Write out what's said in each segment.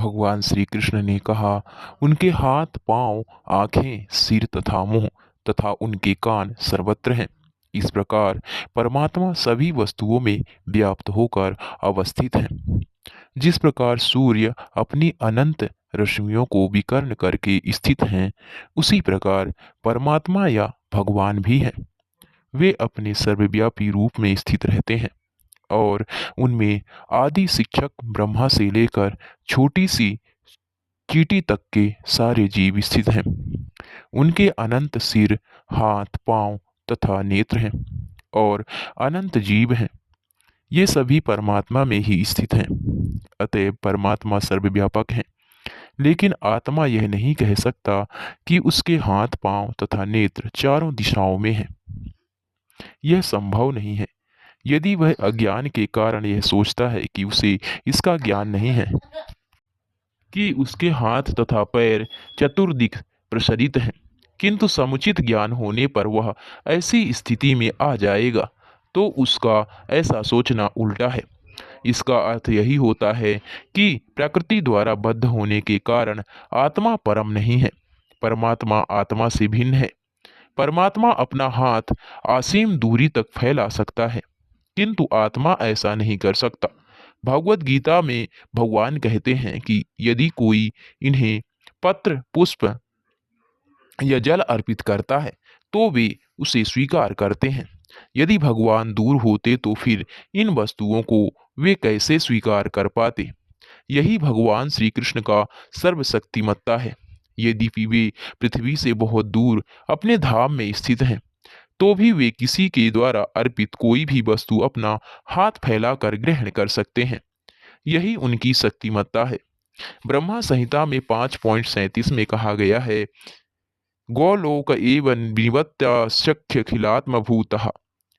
भगवान श्री कृष्ण ने कहा, उनके हाथ पांव, आंखें, सिर तथा मुंह तथा उनके कान सर्वत्र हैं। इस प्रकार परमात्मा सभी वस्तुओं में व्याप्त होकर अवस्थित हैं। जिस प्रकार सूर्य अपनी अनंत रश्मियों को विकर्ण करके स्थित हैं, उसी प्रकार परमात्मा या भगवान भी हैं। वे अपने सर्वव्यापी रूप में स्थित रहते हैं और उनमें आदि शिक्षक ब्रह्मा से लेकर छोटी सी चींटी तक के सारे जीव स्थित हैं। उनके अनंत सिर, हाथ, पांव तथा नेत्र हैं और अनंत जीव हैं। ये सभी परमात्मा में ही स्थित हैं। अतएव परमात्मा सर्वव्यापक है। लेकिन आत्मा यह नहीं कह सकता कि उसके हाथ, पांव तथा नेत्र चारों दिशाओं में हैं। यह संभव नहीं है। यदि वह अज्ञान के कारण यह सोचता है कि उसे इसका ज्ञान नहीं है कि उसके हाथ तथा पैर चतुर्दिक प्रसरित हैं, किंतु समुचित ज्ञान होने पर वह ऐसी स्थिति में आ जाएगा, तो उसका ऐसा सोचना उल्टा है। इसका अर्थ यही होता है कि प्रकृति द्वारा बद्ध होने के कारण आत्मा परम नहीं है। परमात्मा आत्मा से भिन्न है। परमात्मा अपना हाथ असीम दूरी तक फैला सकता है, किंतु आत्मा ऐसा नहीं कर सकता। भगवत गीता में भगवान कहते हैं कि यदि कोई इन्हें पत्र, पुष्प या जल अर्पित करता है तो वे उसे स्वीकार करते हैं। यदि भगवान दूर होते तो फिर इन वस्तुओं को वे कैसे स्वीकार कर पाते। यही भगवान श्री कृष्ण का सर्वशक्तिमत्ता है। यद्यपि वे पृथ्वी से बहुत दूर अपने धाम में स्थित हैं, तो भी वे किसी के द्वारा अर्पित कोई भी वस्तु अपना हाथ फैलाकर ग्रहण कर सकते हैं। यही उनकी शक्तिमत्ता है। ब्रह्मा संहिता में 5.37 में कहा गया है, गोलोक एवं विनिवत्या शक्य खिलात्म भूतः।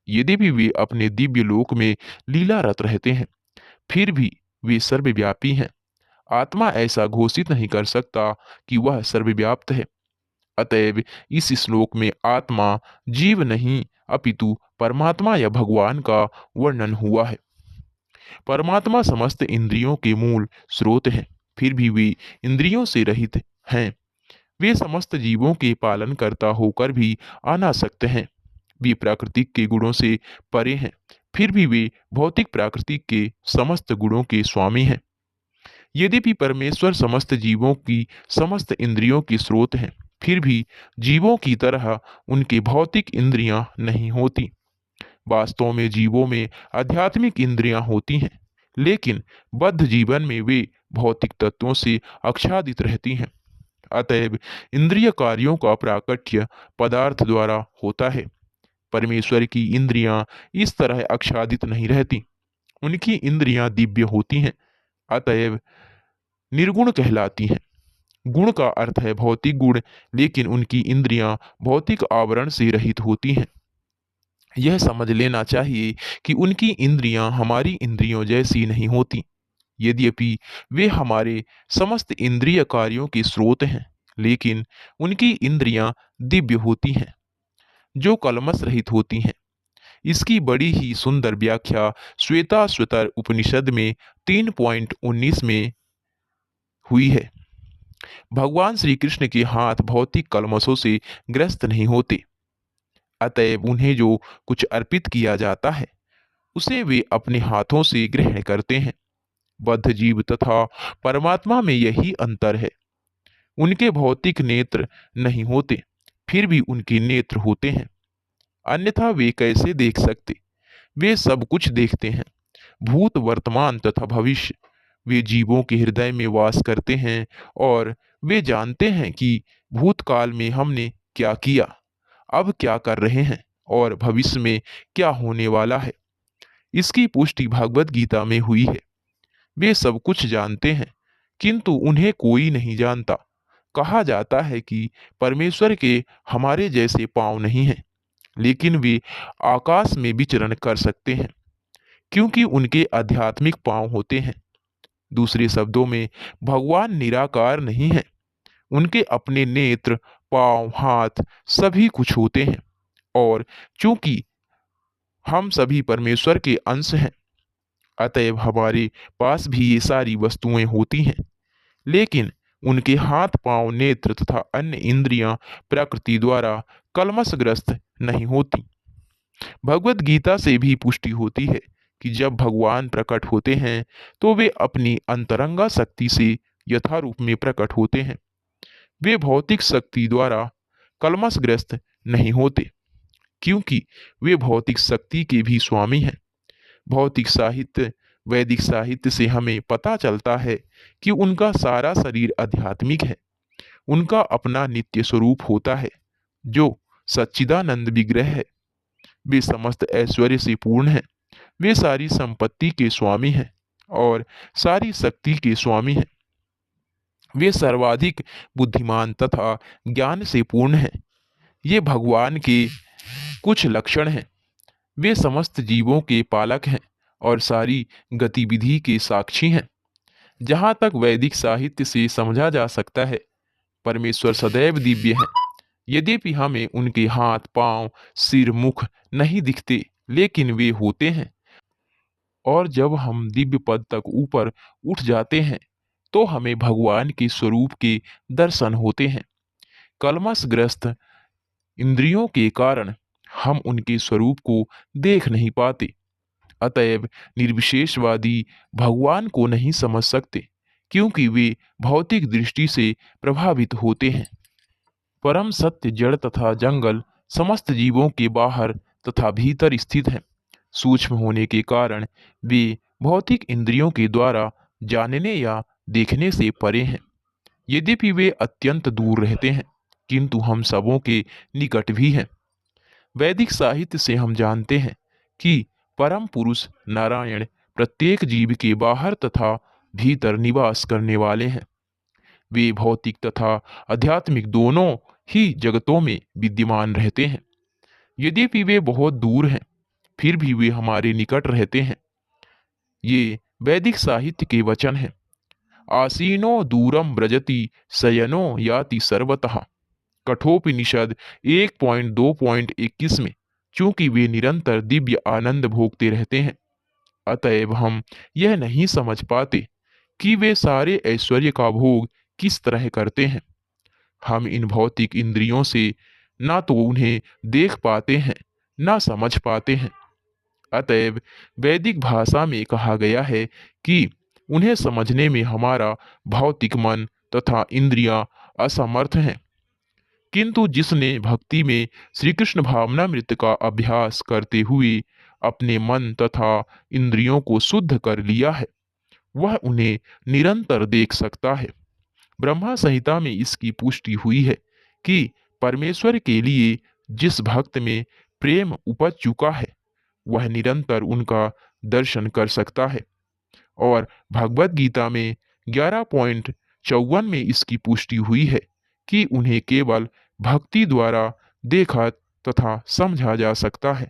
यदि भी वे अपने दिव्य लोक में लीलारत रहते हैं, फिर भी वे सर्वव्यापी हैं। आत्मा ऐसा घोषित नहीं कर सकता कि वह सर्वव्याप्त है। अतएव इस श्लोक में आत्मा जीव नहीं अपितु परमात्मा या भगवान का वर्णन हुआ है। परमात्मा समस्त इंद्रियों के मूल स्रोत हैं, फिर भी वे इंद्रियों से रहित हैं। वे समस्त जीवों के पालन करता होकर भी अनासक्त हैं। वे प्राकृतिक के गुणों से परे हैं, फिर भी वे भौतिक प्राकृतिक के समस्त गुणों के स्वामी हैं। यद्यपि परमेश्वर समस्त जीवों की समस्त इंद्रियों के स्रोत हैं, फिर भी जीवों की तरह उनके भौतिक इंद्रियां नहीं होती। वास्तव में जीवों में आध्यात्मिक इंद्रियां होती हैं, लेकिन बद्ध जीवन में वे भौतिक तत्वों से आच्छादित रहती हैं। अतएव इंद्रिय कार्यों का प्राकट्य पदार्थ द्वारा होता है। परमेश्वर की इंद्रियां इस तरह आच्छादित नहीं रहती। उनकी इंद्रियां दिव्य होती हैं, अतएव निर्गुण कहलाती हैं। गुण का अर्थ है भौतिक गुण, लेकिन उनकी इंद्रियां भौतिक आवरण से रहित होती हैं। यह समझ लेना चाहिए कि उनकी इंद्रियां हमारी इंद्रियों जैसी नहीं होती। यद्यपि वे हमारे समस्त इंद्रिय कार्यों के स्रोत हैं, लेकिन उनकी इंद्रियां दिव्य होती हैं, जो कलमश रहित होती हैं। इसकी बड़ी ही सुंदर व्याख्या श्वेताश्वतर उपनिषद में 3.19 में हुई है। भगवान श्री कृष्ण के हाथ भौतिक कलमशों से ग्रस्त नहीं होते। अतएव उन्हें जो कुछ अर्पित किया जाता है, उसे वे अपने हाथों से ग्रहण करते हैं। बद्ध जीव तथा परमात्मा में यही अंतर है। उनके भौतिक नेत्र नहीं होते, फिर भी उनके नेत्र होते हैं, अन्यथा वे कैसे देख सकते। वे सब कुछ देखते हैं, भूत, वर्तमान तथा भविष्य। वे जीवों के हृदय में वास करते हैं और वे जानते हैं कि भूतकाल में हमने क्या किया, अब क्या कर रहे हैं और भविष्य में क्या होने वाला है। इसकी पुष्टि भगवत गीता में हुई है। वे सब कुछ जानते हैं, किंतु उन्हें कोई नहीं जानता। कहा जाता है कि परमेश्वर के हमारे जैसे पांव नहीं हैं, लेकिन वे आकाश में विचरण कर सकते हैं, क्योंकि उनके आध्यात्मिक पांव होते हैं। दूसरे शब्दों में, भगवान निराकार नहीं है। उनके अपने नेत्र, पांव, हाथ सभी कुछ होते हैं, और चूंकि हम सभी परमेश्वर के अंश हैं, अतएव हमारे पास भी ये सारी वस्तुएं होती हैं। लेकिन उनके हाथ पांव नेत्र तथा अन्य इंद्रियां प्रकृति द्वारा कलमशग्रस्त नहीं होती। भगवत गीता से भी पुष्टि होती है कि जब भगवान प्रकट होते हैं तो वे अपनी अंतरंगा शक्ति से यथारूप में प्रकट होते हैं। वे भौतिक शक्ति द्वारा कलमशग्रस्त नहीं होते, क्योंकि वे भौतिक शक्ति के भी स्वामी हैं। भौतिक साहित्य वैदिक साहित्य से हमें पता चलता है कि उनका सारा शरीर आध्यात्मिक है। उनका अपना नित्य स्वरूप होता है जो सच्चिदानंद विग्रह है। वे समस्त ऐश्वर्य से पूर्ण हैं। वे सारी संपत्ति के स्वामी हैं और सारी शक्ति के स्वामी हैं। वे सर्वाधिक बुद्धिमान तथा ज्ञान से पूर्ण हैं। ये भगवान के कुछ लक्षण हैं। वे समस्त जीवों के पालक हैं और सारी गतिविधि के साक्षी हैं। जहाँ तक वैदिक साहित्य से समझा जा सकता है, परमेश्वर सदैव दिव्य हैं। यद्यपि हमें उनके हाथ पांव सिर मुख नहीं दिखते, लेकिन वे होते हैं। और जब हम दिव्य पद तक ऊपर उठ जाते हैं तो हमें भगवान के स्वरूप के दर्शन होते हैं। कलमशग्रस्त इंद्रियों के कारण हम उनके स्वरूप को देख नहीं पाते। अतएव निर्विशेषवादी भगवान को नहीं समझ सकते, क्योंकि वे भौतिक दृष्टि से प्रभावित होते हैं। परम सत्य जड़ तथा जंगल समस्त जीवों के बाहर तथा भीतर स्थित हैं। सूक्ष्म होने के कारण वे भौतिक इंद्रियों के द्वारा जानने या देखने से परे हैं। यद्यपि वे अत्यंत दूर रहते हैं, किंतु हम सबों के निकट भी हैं। वैदिक साहित्य से हम जानते हैं कि परम पुरुष नारायण प्रत्येक जीव के बाहर तथा भीतर निवास करने वाले हैं। वे भौतिक तथा आध्यात्मिक दोनों ही जगतों में विद्यमान रहते हैं। यद्यपि वे बहुत दूर हैं, फिर भी वे हमारे निकट रहते हैं। ये वैदिक साहित्य के वचन हैं। आसीनो दूरम व्रजति शयनो याति सर्वतः। कठोपनिषद 1.2.21 में। चूंकि वे निरंतर दिव्य आनंद भोगते रहते हैं, अतएव हम यह नहीं समझ पाते कि वे सारे ऐश्वर्य का भोग किस तरह करते हैं। हम इन भौतिक इंद्रियों से ना तो उन्हें देख पाते हैं, ना समझ पाते हैं। अतएव वैदिक भाषा में कहा गया है कि उन्हें समझने में हमारा भौतिक मन तथा इंद्रियां असमर्थ हैं। किंतु जिसने भक्ति में श्री कृष्ण भावनामृत का अभ्यास करते हुए अपने मन तथा इंद्रियों को शुद्ध कर लिया है, वह उन्हें निरंतर देख सकता है। ब्रह्मा संहिता में इसकी पुष्टि हुई है कि परमेश्वर के लिए जिस भक्त में प्रेम उपज चुका है, वह निरंतर उनका दर्शन कर सकता है। और भगवत गीता में 11.54 में इसकी पुष्टि हुई है कि उन्हें केवल भक्ति द्वारा देखा तथा समझा जा सकता है।